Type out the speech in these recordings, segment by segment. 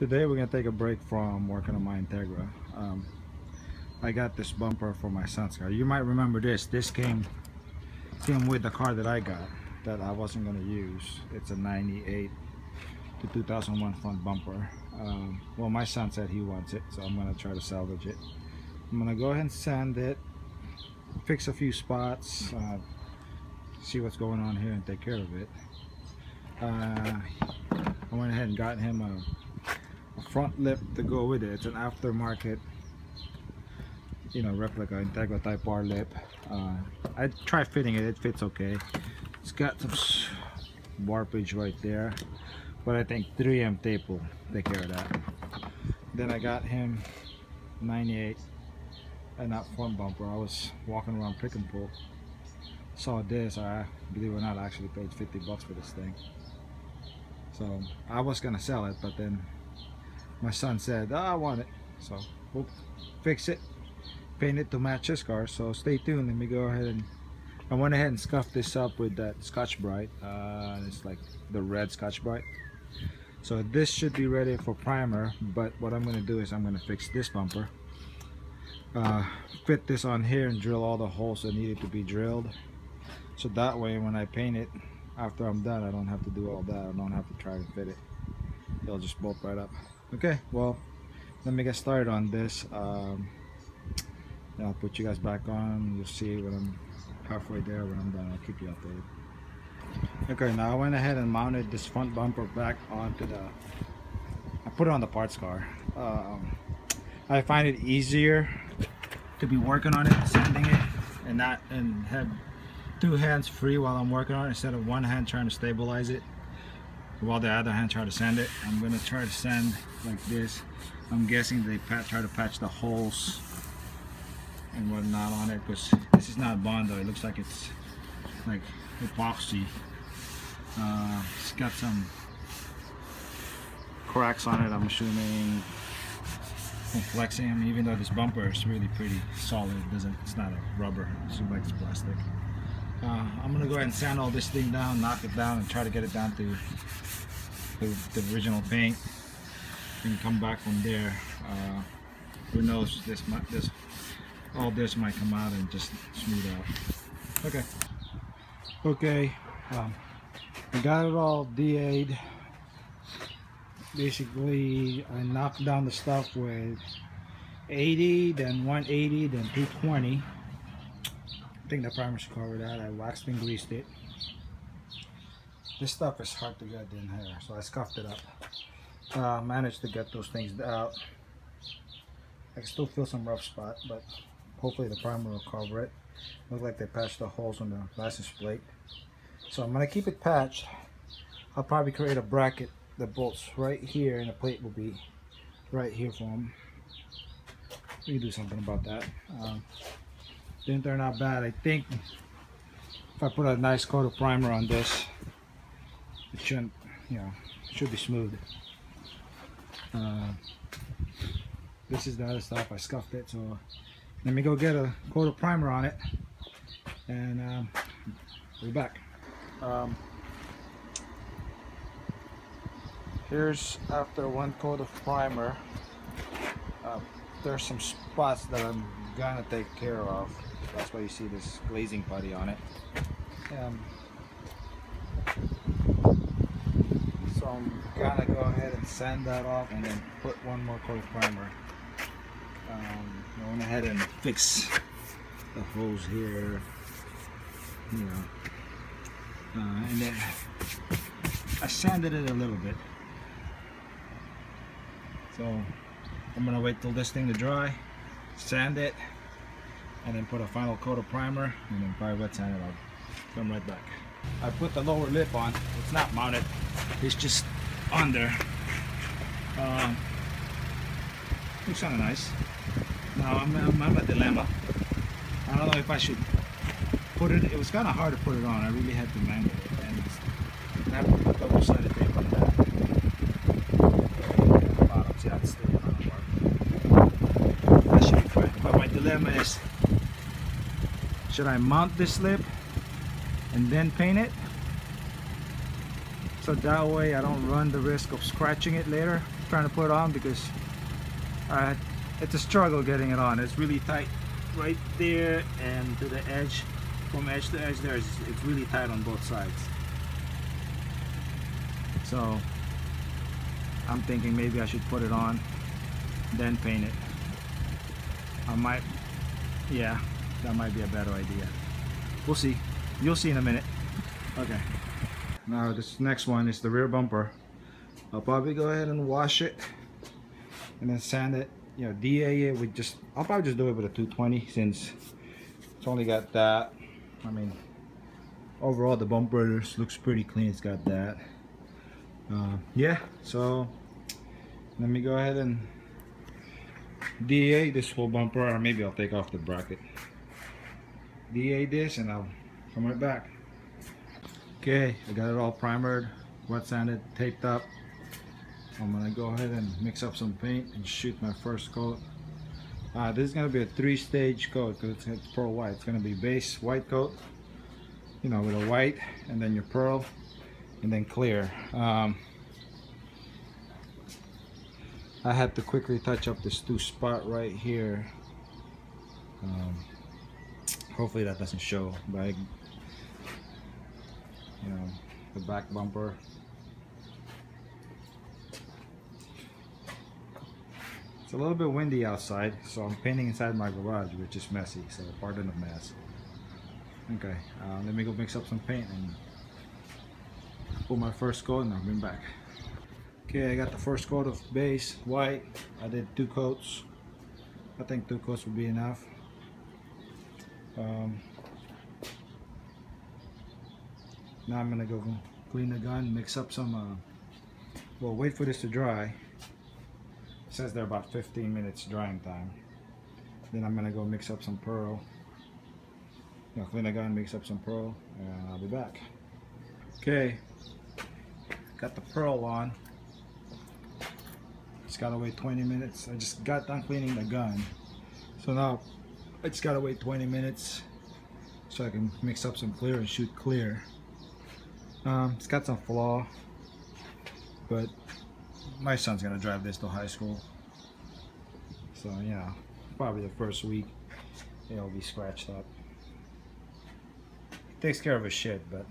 Today we're gonna take a break from working on my Integra. I got this bumper for my son's car. You might remember this. This came with the car that I got that I wasn't gonna use. It's a 98 to 2001 front bumper. Well, my son said he wants it, so I'm gonna try to salvage it. I'm gonna go ahead and sand it, fix a few spots, see what's going on here and take care of it. I went ahead and got him a front lip to go with it. It's an aftermarket, replica Integra Type R lip. I tried fitting it. It fits okay. It's got some warpage right there, but I think 3M tape will take care of that. Then I got him 98 and that front bumper. I was walking around Pick and Pull, saw this. I believe it or not, I actually paid 50 bucks for this thing. So I was gonna sell it, but then my son said, I want it, so we'll fix it, paint it to match his car. So stay tuned. Let me go ahead and I went ahead and scuffed this up with that Scotch-Brite. It's like the red Scotch-Brite. So this should be ready for primer, but what I'm going to do is I'm going to fix this bumper, fit this on here and drill all the holes that needed to be drilled, so that way when I paint it after I'm done, I don't have to do all that. I don't have to try to fit it. It'll just bolt right up. Okay, well, let me get started on this. I'll put you guys back on. You'll see when I'm halfway there. When I'm done, I'll keep you updated. Okay, now I went ahead and mounted this front bumper back onto I put it on the parts car. I find it easier to be working on it, sanding it, and have two hands free while I'm working on it, instead of one hand trying to stabilize it while the other hand try to sand it. I'm gonna try to sand like this. I'm guessing they try to patch the holes and whatnot on it, because this is not Bondo. It looks like it's like epoxy. It's got some cracks on it, I'm assuming, from flexing. Even though this bumper is really pretty solid, it's not a rubber. It looks like it's plastic. I'm gonna go ahead and sand all this thing down, knock it down, and try to get it down to the original paint, and come back from there. Who knows, all this might come out and just smooth out. Okay, I got it all DA'd. Basically, I knocked down the stuff with 80, then 180, then 220. I think the primer should cover that. I waxed and greased it. This stuff is hard to get in here, so I scuffed it up. Managed to get those things out. I can still feel some rough spot, but hopefully the primer will cover it. Looks like they patched the holes on the license plate. So I'm going to keep it patched. I'll probably create a bracket that bolts right here, and the plate will be right here for them. We can do something about that. Didn't turn out bad. I think if I put a nice coat of primer on this, it shouldn't, it should be smooth. This is the other stuff. I scuffed it, so let me go get a coat of primer on it, and we'll be back. Here's after one coat of primer. There's some spots that I'm gonna take care of. That's why you see this glazing putty on it. So I'm gonna go ahead and sand that off and then put one more coat of primer. I went ahead and fix the holes here, and then I sanded it a little bit. So I'm gonna wait till this thing to dry, sand it, and then put a final coat of primer, and then probably wet sand it. I'll come right back. I put the lower lip on. It's not mounted. It's just on there. Looks kind of nice. Now I'm a dilemma. I don't know if I should put it. It was kind of hard to put it on. I really had to mangle it, and I have to put double-sided tape on that. Bottom, see, that's still on the mark. That should be fine. But my dilemma is, should I mount this lip and then paint it, so that way I don't run the risk of scratching it later? trying to put on because it's a struggle getting it on. It's really tight right there, and to the edge, from edge to edge there, it's really tight on both sides. So I'm thinking maybe I should put it on, then paint it. I might, yeah, that might be a better idea. We'll see. You'll see in a minute. Okay. Now this next one is the rear bumper. I'll probably go ahead and wash it and then sand it. You know, DA it with just, I'll probably just do it with a 220 since it's only got that. I mean, overall the bumper looks pretty clean. It's got that. Yeah, so let me go ahead and DA this whole bumper, or maybe I'll take off the bracket. DA this and I'll come right back. Okay, I got it all primered, wet sanded, taped up. I'm gonna go ahead and mix up some paint and shoot my first coat. This is gonna be a 3-stage coat because it's pearl white. It's gonna be base white coat, you know, with a white, and then your pearl, and then clear. I had to quickly touch up this 2 spot right here. Hopefully that doesn't show, but you know, the back bumper. It's a little bit windy outside, so I'm painting inside my garage, which is messy, so pardon the mess. Okay, let me go mix up some paint and put my first coat, and I'll bring back. Okay, I got the first coat of base white. I did 2 coats. I think 2 coats would be enough. Now I'm gonna go clean the gun, mix up some. Well, wait for this to dry. It says they're about 15 minutes drying time. Then I'm gonna go mix up some pearl. You know, clean the gun, mix up some pearl, and I'll be back. Okay, got the pearl on. Just gotta wait 20 minutes. I just got done cleaning the gun, so now I just gotta wait 20 minutes so I can mix up some clear and shoot clear. It's got some flaw, but my son's gonna drive this to high school, so yeah, probably the first week it'll be scratched up. It takes care of his shit, but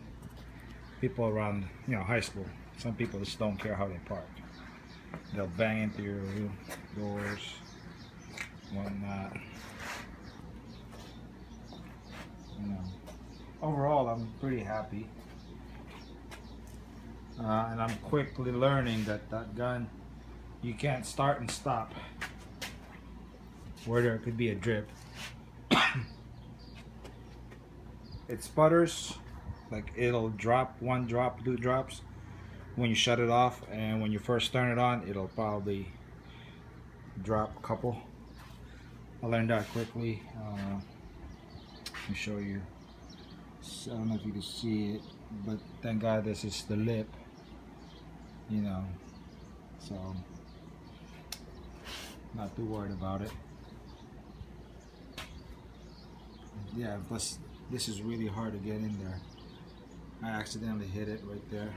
people around, you know, high school, some people just don't care how they park. They'll bang into your doors, whatnot. You know, overall I'm pretty happy. And I'm quickly learning that that gun, you can't start and stop where there could be a drip. It sputters, like it'll drop 1 drop, 2 drops when you shut it off, and when you first turn it on, it'll probably drop a couple. I learned that quickly. Let me show you. So I don't know if you can see it, but thank God this is the lip. You know, so not too worried about it. Yeah, plus this is really hard to get in there. I accidentally hit it right there.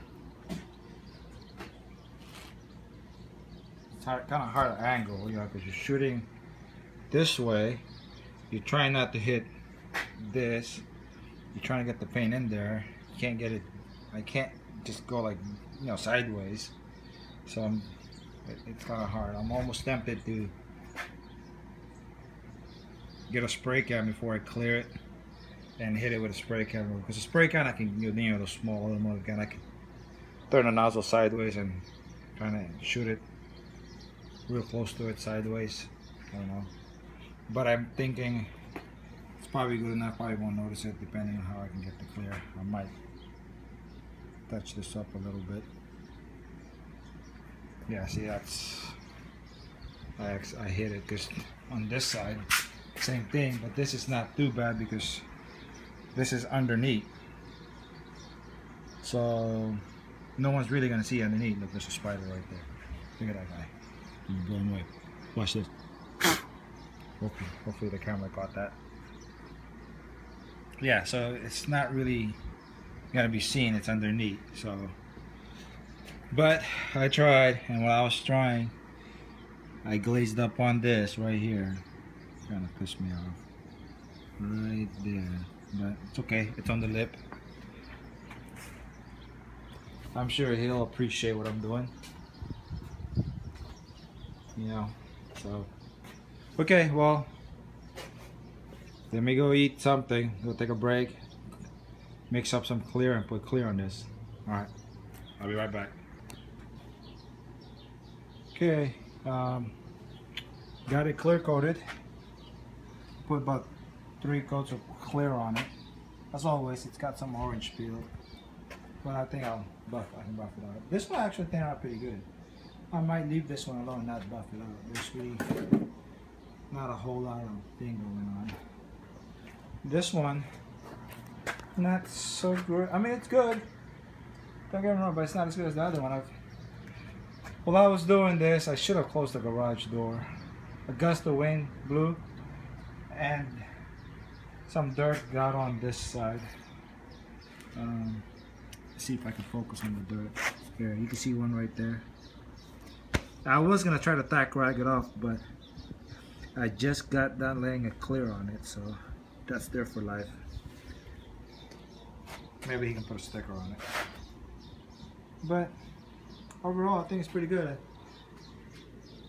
It's kind of hard to angle, you know, because you're shooting this way. You're trying not to hit this. You're trying to get the paint in there. You can't get it. I can't just go like, you know, sideways. So it's kind of hard. I'm almost tempted to get a spray can before I clear it and hit it with a spray can, because a spray can I can, you know, the small little gun, I can turn the nozzle sideways and kind of shoot it real close to it sideways. I don't know, but I'm thinking it's probably good enough. I won't notice it depending on how I can get the clear. I might touch this up a little bit. Yeah, see, that's I hit it because on this side same thing, but this is not too bad because this is underneath, so no one's really gonna see underneath. Look, there's a spider right there. Look at that guy. He's going away. Watch this. Hopefully the camera caught that. Yeah, so it's not really gonna be seen. It's underneath, so But I tried, and while I was trying, I glazed up on this right here. Kind of pissed me off. Right there. But it's okay, it's on the lip. I'm sure he'll appreciate what I'm doing. You know, so. Okay, well, let me go eat something. Go take a break. Mix up some clear and put clear on this. Alright, I'll be right back. Okay, got it clear coated. Put about 3 coats of clear on it. As always, it's got some orange peel, but I think I can buff it out. This one actually turned out pretty good. I might leave this one alone, not buff it out. There's really not a whole lot of thing going on. This one, not so good. I mean, it's good. Don't get me wrong, but it's not as good as the other one. While I was doing this, I should have closed the garage door. A gust of wind blew, and some dirt got on this side. Let's see if I can focus on the dirt. Here, you can see one right there. I was gonna try to tack rag it off, but I just got done laying a clear on it, so that's there for life. Maybe he can put a sticker on it. But overall, I think it's pretty good.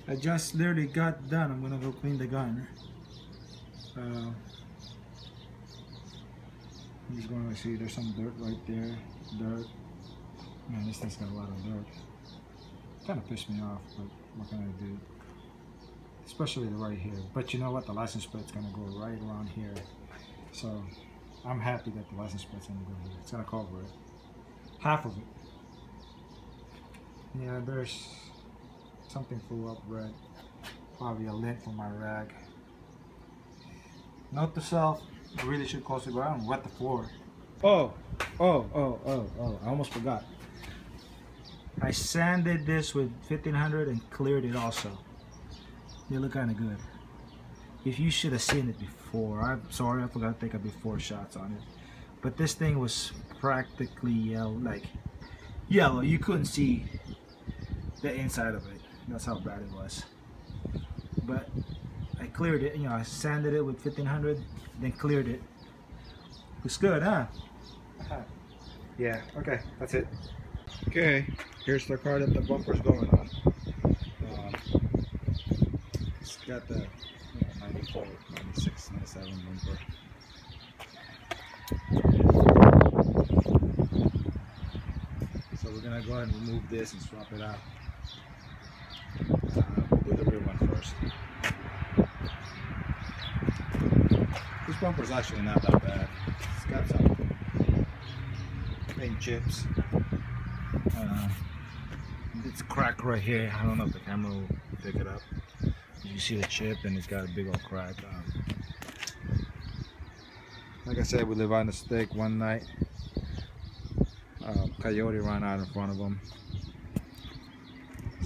I just literally got done. I'm gonna go clean the gun. I'm just going to see there's some dirt right there. Dirt. Man, this thing's got a lot of dirt. Kind of pissed me off, but what can I do? Especially the right here. But you know what? The license plate's gonna go right around here. So I'm happy that the license plate's gonna go here. It's gonna cover it. Half of it. Yeah, there's something flew up red. Probably a lint for my rag. Note to self, I really should close the ground and wet the floor. Oh, I almost forgot. I sanded this with 1500 and cleared it also. They look kind of good. If you should have seen it before, I'm sorry I forgot to take a before shots on it. But this thing was practically yellow, like yellow. You couldn't see the inside of it. That's how bad it was. But I cleared it, you know, I sanded it with 1500, then cleared it. Looks good, huh? Yeah, okay, that's it. Okay, here's the car that the bumper's going on. It's got the 94, 96, 97 bumper. So we're gonna go ahead and remove this and swap it out. We'll do the rear one first. This bumper is actually not that bad. It's got some paint chips. It's cracked right here. I don't know if the camera will pick it up. You see the chip, and it's got a big old crack. Like I said, we live on the stick one night. Coyote ran out in front of him,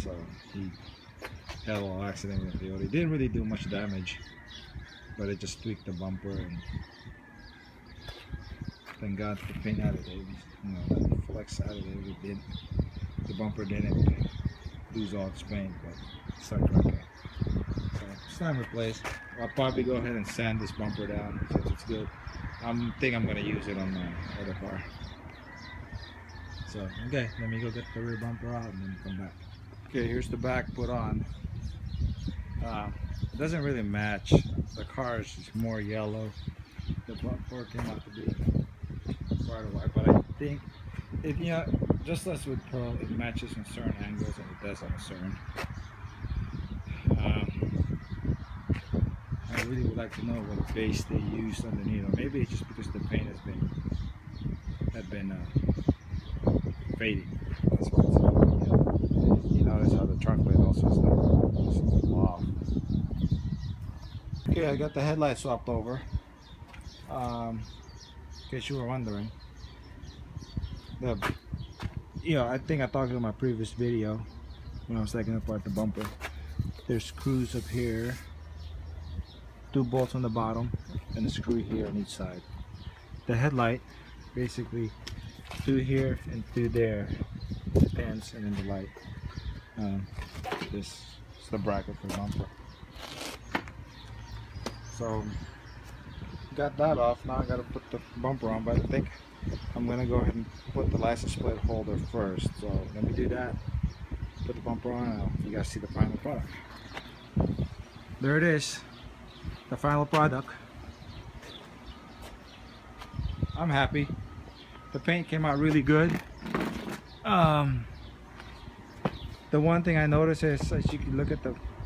so he had a little accident with the coyote. Didn't really do much damage, but it just tweaked the bumper, and thank God the paint out of it. You know, the flex out of it. The bumper didn't lose all its paint, but it started cracking. So it's time to replace. I'll probably go ahead and sand this bumper down since it's good. I think I'm gonna use it on my other car. So okay, let me go get the rear bumper out and then come back. Okay, here's the back put on. It doesn't really match. The car is just more yellow. The bumper came out to be quite a white, but I think it, you know, just as with pearl, it matches in certain angles and it does on a certain. I really would like to know what base they used underneath, or maybe it's just because the paint has been fading. That's what it's, you notice how the trunk plate also is off. Okay, I got the headlight swapped over. In case you were wondering, I think I talked in my previous video when I was taking apart the bumper. There's screws up here, 2 bolts on the bottom, and a screw here on each side. The headlight, basically 2 here and 2 there. The pins, and then the light. This is the bracket for the bumper. So got that off. Now I gotta put the bumper on, but I think I'm gonna go ahead and put the license plate holder first. So let me do that. Put the bumper on, and you guys see the final product. There it is, the final product. I'm happy. The paint came out really good. The one thing I noticed is, as you can look at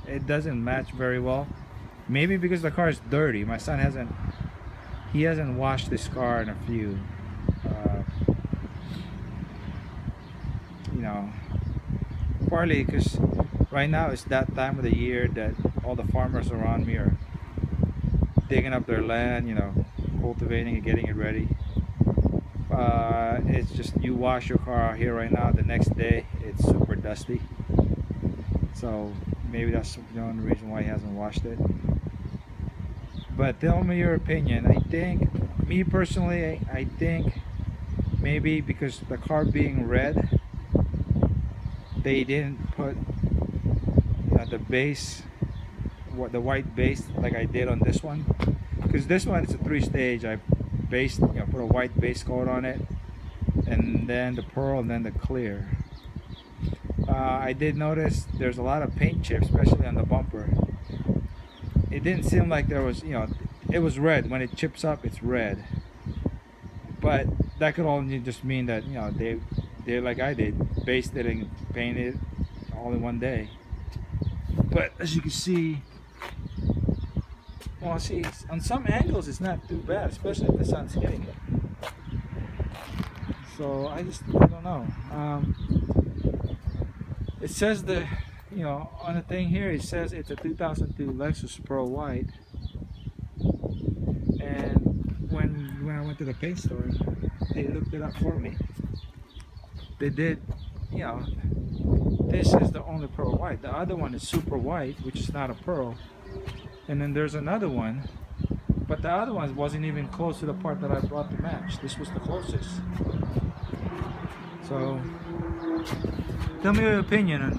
it doesn't match very well. Maybe because the car is dirty. My son hasn't washed this car in a few, you know, partly because right now it's that time of the year that all the farmers around me are digging up their land, you know, cultivating and getting it ready. It's just, you wash your car out here right now, the next day it's super dusty. So maybe that's the only reason why he hasn't washed it. But tell me your opinion. I think, me personally, I think maybe because the car being red, they didn't put, you know, the base, the white base like I did on this one. Because this one is a 3-stage. I based, you know, put a white base coat on it, and then the pearl, and then the clear. I did notice there's a lot of paint chips, especially on the bumper. It didn't seem like there was, you know, it was red. When it chips up, it's red. But that could only just mean that, you know, they like I did, based it and painted it all in one day. But as you can see, well, see, on some angles it's not too bad, especially if the sun's hitting it. So I don't know. It says the, you know, on the thing here, it says it's a 2002 Lexus Pearl White. And when I went to the paint store, they looked it up for me. They did, you know, this is the only pearl white. The other one is super white, which is not a pearl. And then there's another one, but the other one wasn't even close to the part that I brought to match. This was the closest. So tell me your opinion on